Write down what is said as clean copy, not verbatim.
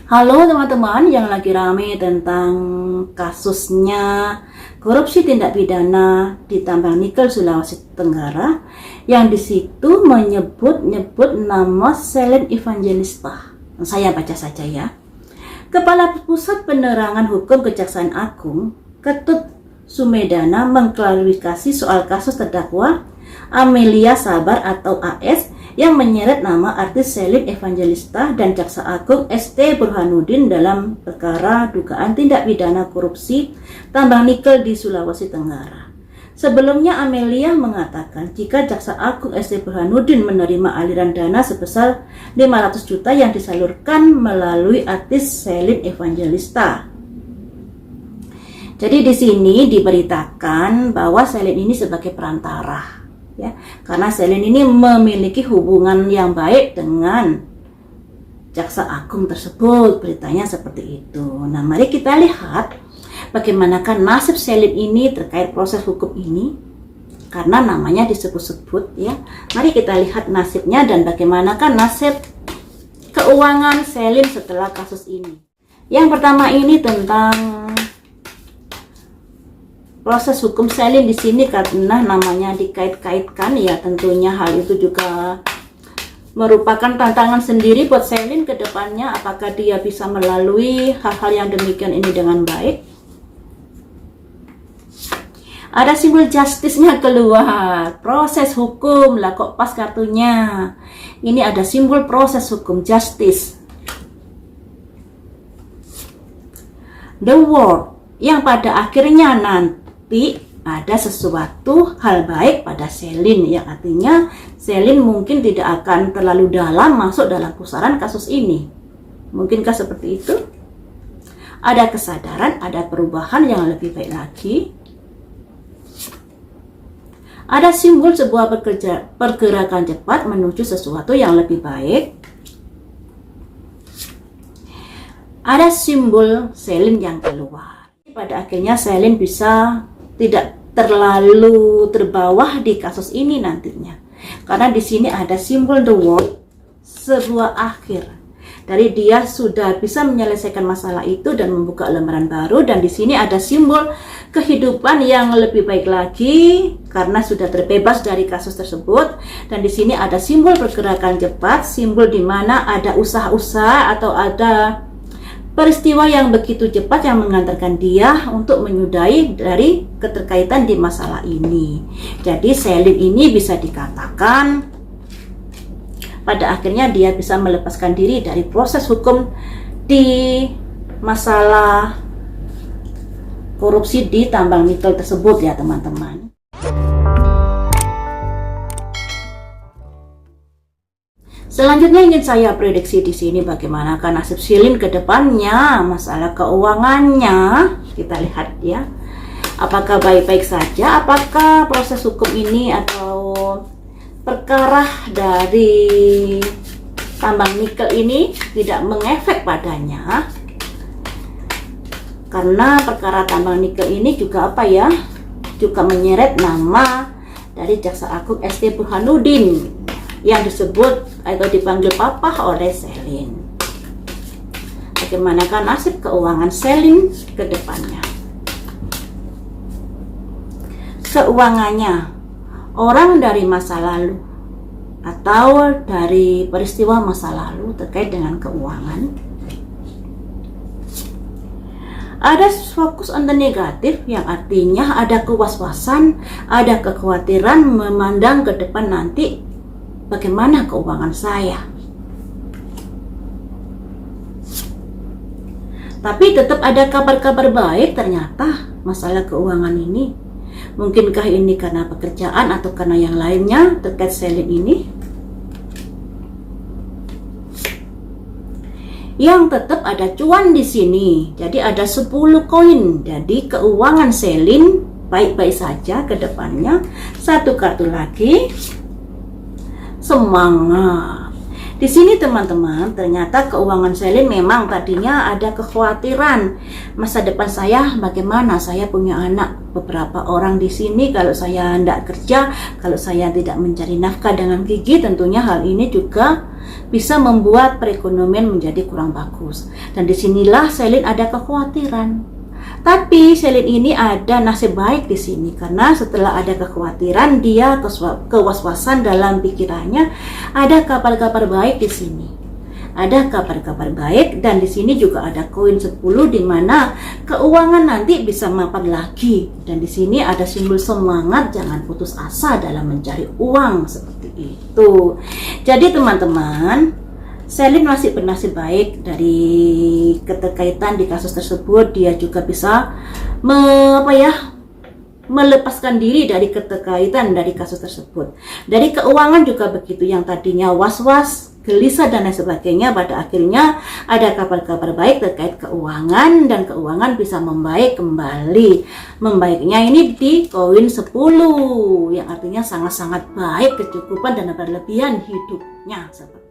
Halo teman-teman yang lagi rame tentang kasusnya korupsi tindak pidana di tambang nikel Sulawesi Tenggara, yang di situ menyebut nama Selin Evangelista. Saya baca saja ya. Kepala Pusat Penerangan Hukum Kejaksaan Agung, Ketut Sumedana, mengklarifikasi soal kasus terdakwa Amelia Sabar atau AS yang menyeret nama artis Selin Evangelista dan Jaksa Agung ST Burhanuddin dalam perkara dugaan tindak pidana korupsi tambang nikel di Sulawesi Tenggara. Sebelumnya Amelia mengatakan jika Jaksa Agung ST Burhanuddin menerima aliran dana sebesar 500 juta yang disalurkan melalui artis Selin Evangelista. Jadi di sini diberitakan bahwa Selin ini sebagai perantara, ya, karena Selin ini memiliki hubungan yang baik dengan Jaksa Agung tersebut, beritanya seperti itu. Nah, mari kita lihat bagaimanakah nasib Selin ini terkait proses hukum ini, karena namanya disebut-sebut, ya. Mari kita lihat nasibnya dan bagaimanakah nasib keuangan Selin setelah kasus ini. Yang pertama ini tentang proses hukum Selin di sini, karena namanya dikait-kaitkan, ya tentunya hal itu juga merupakan tantangan sendiri buat Selin ke depannya, apakah dia bisa melalui hal-hal yang demikian ini dengan baik. Ada simbol justice-nya keluar, proses hukum lah, kok pas kartunya. Ini ada simbol proses hukum, justice. The word, yang pada akhirnya nanti ada sesuatu hal baik pada Selin, yang artinya Selin mungkin tidak akan terlalu dalam masuk dalam pusaran kasus ini. Mungkinkah seperti itu? Ada kesadaran, ada perubahan yang lebih baik lagi. Ada simbol sebuah pergerakan cepat menuju sesuatu yang lebih baik. Ada simbol Selin yang keluar. Pada akhirnya Selin bisa tidak terlalu terbawah di kasus ini nantinya, karena di sini ada simbol the world, sebuah akhir dari dia sudah bisa menyelesaikan masalah itu dan membuka lembaran baru. Dan di sini ada simbol kehidupan yang lebih baik lagi karena sudah terbebas dari kasus tersebut. Dan di sini ada simbol pergerakan cepat, simbol di mana ada usaha-usaha atau ada peristiwa yang begitu cepat yang mengantarkan dia untuk menyudahi dari keterkaitan di masalah ini. Jadi Selin ini bisa dikatakan pada akhirnya dia bisa melepaskan diri dari proses hukum di masalah korupsi di tambang nikel tersebut, ya teman-teman. Selanjutnya ingin saya prediksi di sini bagaimana nasib Selin ke depannya, masalah keuangannya. Kita lihat ya, apakah baik-baik saja, apakah proses hukum ini atau perkara dari tambang nikel ini tidak mengefek padanya. Karena perkara tambang nikel ini juga juga menyeret nama dari Jaksa Agung ST Burhanuddin yang disebut atau dipanggil Papa oleh Selin. Bagaimanakah nasib keuangan Selin ke depannya? Keuangannya, orang dari masa lalu atau dari peristiwa masa lalu terkait dengan keuangan. Ada fokus on the negatif, yang artinya ada kewaspasan, ada kekhawatiran memandang ke depan nanti bagaimana keuangan saya. Tapi tetap ada kabar-kabar baik ternyata masalah keuangan ini. Mungkinkah ini karena pekerjaan atau karena yang lainnya terkait Selin ini? Yang tetap ada cuan di sini. Jadi ada 10 koin. Jadi keuangan Selin baik-baik saja ke depannya. Satu kartu lagi. Semangat. Di sini teman-teman, ternyata keuangan Selin memang tadinya ada kekhawatiran masa depan saya bagaimana, saya punya anak beberapa orang di sini, kalau saya tidak kerja, kalau saya tidak mencari nafkah dengan gigi, tentunya hal ini juga bisa membuat perekonomian menjadi kurang bagus. Dan disinilah Selin ada kekhawatiran. Tapi Selin ini ada nasib baik di sini, karena setelah ada kekhawatiran, dia kewaswasan dalam pikirannya, ada kabar-kabar baik di sini. Ada kabar-kabar baik, dan di sini juga ada koin 10 di mana keuangan nanti bisa mapan lagi. Dan di sini ada simbol semangat, jangan putus asa dalam mencari uang, seperti itu. Jadi teman-teman, Selin masih bernasib baik dari keterkaitan di kasus tersebut. Dia juga bisa melepaskan diri dari keterkaitan dari kasus tersebut. Dari keuangan juga begitu, yang tadinya was-was, gelisah dan lain sebagainya, pada akhirnya ada kabar-kabar baik terkait keuangan, dan keuangan bisa membaik kembali. Membaiknya ini di koin 10, yang artinya sangat-sangat baik, kecukupan dan berlebihan hidupnya, seperti